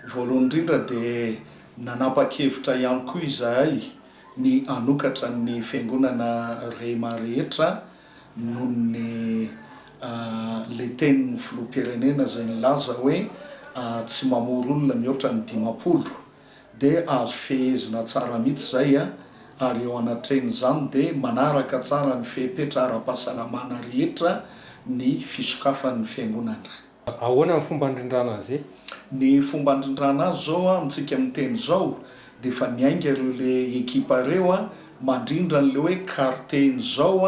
Voalohany indrindra dia nanapa-kevitra ihany koa izahay ny anokatra ny fiangonana Rema rehetra noho ny le tenin'ny filoham-pirenena izay nilaza hoe tsy mamory olona mihoatra ny 50 dia azo fehezina tsara mihitsy izay ary eo anatren'izany dia manaraka tsara ny fepetra ara-pahasalamana rehetra ny fisokafan'ny fiangonana. Ahoana ny fomba handrindrana azy? Ny fomba handrindrana azy zao amintsika miteny zao dia efa niainga ireo le ekipa ireo mandrindra n'le hoe quartier zao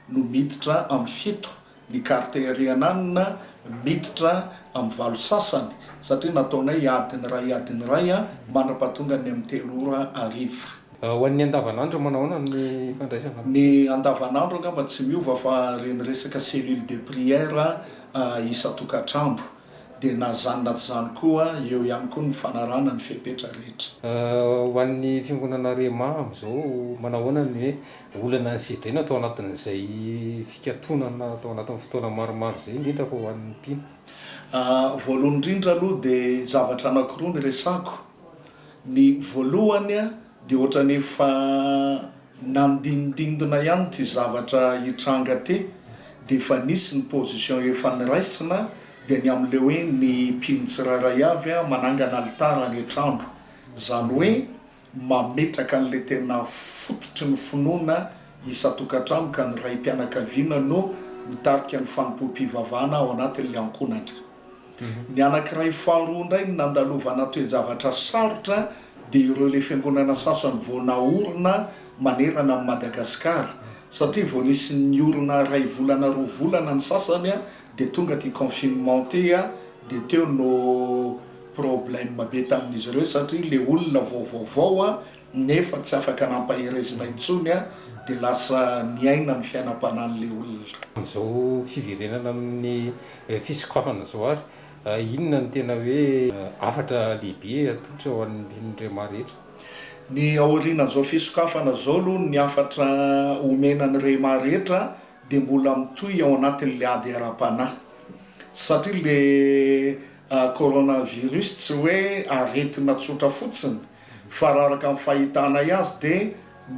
no miditra amin'ny 7, ny quartier Riananina miditra amin'ny 8 sasany satria nataonay adiny ray manam-pahatonga ny amin'ny 3 ora hariva. Ho an'ny andavanandro manao ahoana ny fandraisana? Ny andavanandro angamba tsy miova fa reny resaka cellule de prière isa-tokantrano dia na zany na tsy zany koa eo ihany koa ny fanarana ny fepetra rehetra. Ho an'ny fiangonana Rema amin'izao manao ahoana ny hoe olana ny sedrena atao anatin'izay fikatonana atao anatin'ny fotoana maromaro izay indrindra fa ho an'ny mpino? Voalohany indrindra aloha dia zavatra anankiroa ny resako. Ny voalohany dia ohatrany efa nandindindina ihany ty zavatra hitranga ty dia efa nisy ny position efa niraisina dia ny amin'ile hoe ny mpino tsirairay avy manangana alitara ny trano, zany hoe mametraka an'le tena fototry ny finoana isa-tokantrano ka ny ray mpianakaviana no mitarika ny fanompoam-pivavahana ao anatin'le ankonana. Ny anankiray faharoa indray ny nandalovana toe-javatra sarotra dia ireo le fiangonana sasany vao naorina manerana amin'ny Madagasikara satria vao nisy ny orina 2 volana 2 volana ny sasany dia tonga ty confinement ty dia teo no problème be tamin'izy ireo satria le olona vaovaovao nefa tsy afaka nampaherezina intsony dia lasa niaina ny fiainam-panan'le olona. Amin'izao fiverenana amin'ny fisokafana zao ary inona ny tena hoe afatra lehibe atolotra ho an'ny mpino rehetra? Ny aorianan'izao fisokafana zao aloha ny afatra omenan'ny Rema rehetra dia mbola mitohy ao anatin'le ady ara-panahy satria le coronavirus tsy hoe aretina tsotra fotsiny fa araraka amin'ny fahitanay azy dia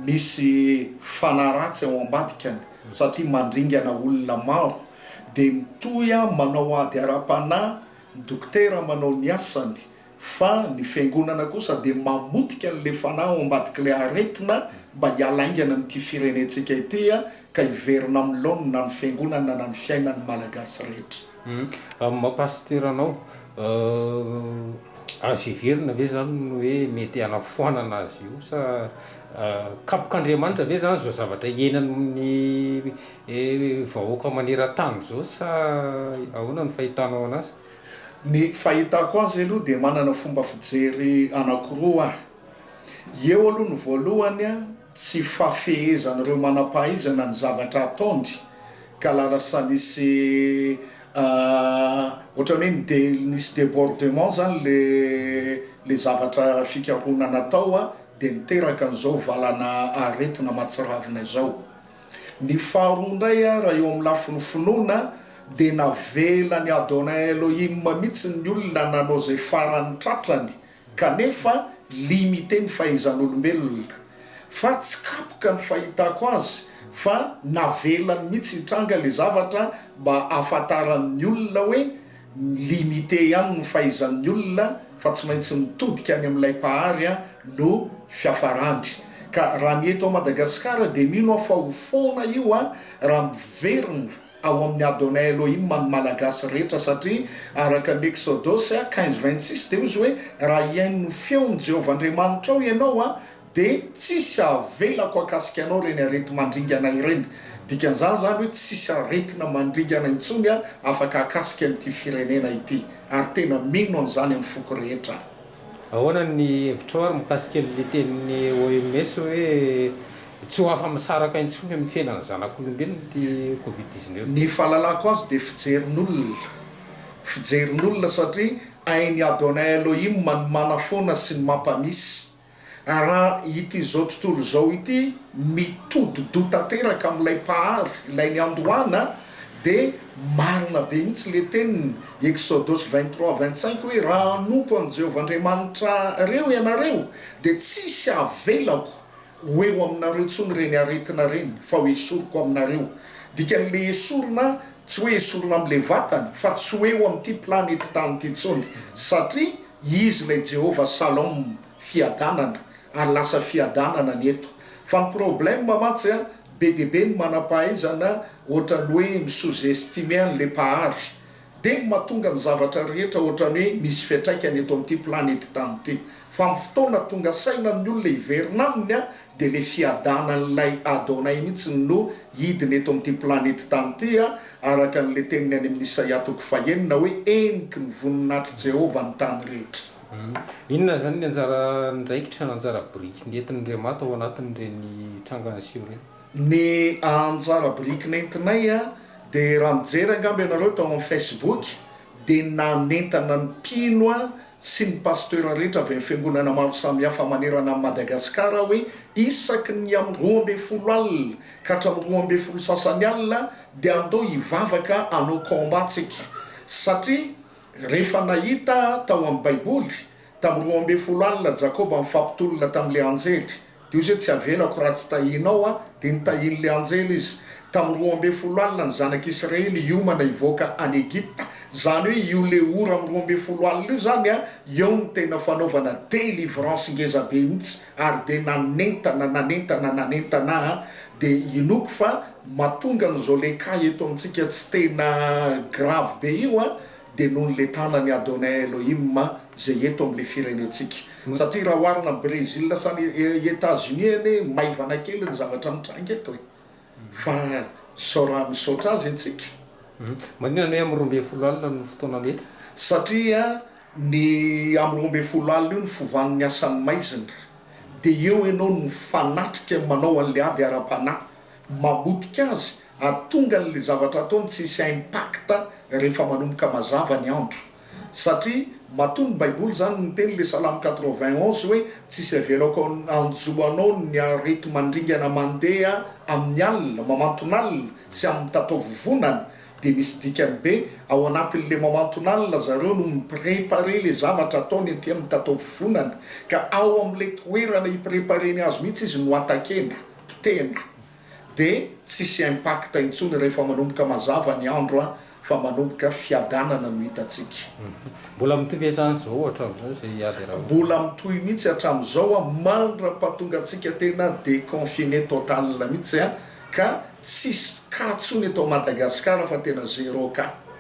misy fanaratsy ao ambadikany satria mandringana olona maro dia mitohy manao ady ara-panahy, ny dokotera manao ny asany fa ny fiangonana kosa dia mamotika n'le fanahy ao ambadik'le aretina mba hialaingana n'ity firenentsika ity ka hiverina amin'ny laonina ny fiangonana na ny fiainan'ny malagasy rehetra. Mampasitera anao azo hiverina ve zany no hoe mety hanafoanana azy io sa kapok'Andriamanitra ve zany zao zavatra iainan'ny vahoaka maneran-tany zao sa ahoana ny fahitanao anazy? Ny fahitako azy aloha dia manana fomba fijery anankiroa eo aloha ny voalohany tsy fafehezan'ireo manam-pahaizana ny zavatra ataony ka lasa nisy ohatran'ny hoe nisy débordement zany le zavatra fikarohana natao dia niteraka an'izao valana aretina matsiravina izao. Ny faharoa indray raha eo amin'ny lafiny finoana dia navela ny Adonai Elohim mihitsy ny olona nanao izay farany tratrany kanefa limité ny fahaizan'olombelona fa tsy kapoka ny fahitako azy fa navelany mihitsy hitranga le zavatra mba ahafantaran'ny olona hoe limité ihany ny fahaizan'ny olona fa tsy maintsy mitodika any amin'ilay pahary no fiafarany. Ka raha ny eto Madagasikara dia mino fa ho foana io raha miverina ao amin'ny Adonai Elohim ny malagasy rehetra satria araka ny Exodus 15:26 dia izy hoe raha iain'ny feon'ny Jehovah Andriamanitra ao ianao dia tsisy avelako akasika anao reny arety mandringana ireny. Dikan'izany zany hoe tsisy aretina mandringana intsony afaka akasika n'ity firenena ity ary tena mino an'izany amin'ny foko rehetra. Ahoana ny hevitrao ary mikasika le tenin'ny OMS hoe tsy ho afa-misaraka intsony amin'ny fiainana zanak'olombelona ity Covid-19? Ny fahalalako azy dia fijerin'olona satria hain'ny Adonai Elohim manafoana sy ny mampamisy. Raha ity zao tontolo zao ity mitodi-do tanteraka amin'ilay pahary ilainy andohana dia marina be mihitsy le teniny exodosy 23-25 hoe raha anompo an' Jehovah-Andriamanitra reo ianareo dia tsisy avelako ho eo aminareo ntsony reny aretina reny fa ho esoriko aminareo. Dikan'le esorina tsy hoe esorina amin'le vatany fa tsy ho eo amin'ity planety tany ity ntsony satria izy ilay Jehovah Salom fiadanana ary lasa fiadanana ny eto. Fa ny problème mantsy a be dia be ny manam-pahaizana ohatrany hoe misous-estime an'le mpahary dia mahatonga ny zavatra rehetra ohatrany hoe misy fiatraikany eto amin'ity planety tany ity. Fa amin'ny fotoana tonga saina amin'ny olona hiverina aminy a dia le fiadanan'ilay Adonay mihitsy no hidiny eto amin'ity planety tany ity a araka n'le teniny any amin'ny Isaia 9 hoe eniky ny voninahitry Jehovah ny tany rehetra. Inona zany ny anjara ndraikitra ny anjara biriky ny entin'Andriamanitra ao anatin'ireny trangana sio reny? Ny anjara biriky nentinay a dia raha mijery angamby ianareo tao amin'ny Facebook dia nanentana ny mpino a sy ny pasteur rehetra avy amin'ny fiangonana maro samihafa manerana amin'ny Madagasikara hoe isaky ny amin'ny 12 alina ka hatramin'ny 12 sasany alina dia andao hivavaka anao kombatsika satria rehefa nahita tao amin'ny baiboly tamin'ny 12 alina Jakoba mifampitolona tamin'le anjely dia io zay tsy avelako raha tsy tahinao a dia nitahin'le anjely izy. Tamin'ny 12 alina ny zanak'Israely hiomana hivoaka any Egypta zany hoe io le ora amin'ny 12 alina io zany a eo ny tena fanaovana délivrance ngezabe mihitsy ary dia nanentana dia inoko fa mahatonga n'izao le cas eto amintsika tsy tena grave be io a dia noho n'le tanany Adonai Elohim zay eto amin'le firenetsika. Satria raha oharina amin'ny Brésil sa ny États-Unis eny maivana kely ny zavatra mitranga eto fa saora misaotra azy antsika. Maninona hoe amin'ny 12 alina no fotoana mety? Satria ny amin'ny 12 alina io ny fovan'ny asan'ny maizina dia eo ianao no fanatrika manao an'le ady ara-panahy mamotika azy atonga n'le zavatra ataony tsisy impacta rehefa manomboka mazava ny andro. Satria matoa ny baiboly zany ny teny le Salamo 91 hoe tsisy avelako anjoanao ny arety mandringana mandeha amin'ny alina mamanton'alina sy amin'ny tatovovonana. Dia misy dikany be ao anatin'le mamanton'alina zareo no miprépare le zavatra ataony aty amin'ny tatovovonana ka ao amin'le toerana hiprepareny azy mihitsy izy no atakena pitena dia tsisy impacta intsony rehefa manomboka mazava ny andro a fa manomboka fiadanana no hitantsika. Mbola mitovy izany zao hatramin'izao zay ady raha mbola mitohy mihitsy hatramin'izao a mandra-pahatonga antsika tena déconfiné total mihitsy a ka tsisy katsony eto Madagasikara fa tena zéro ka.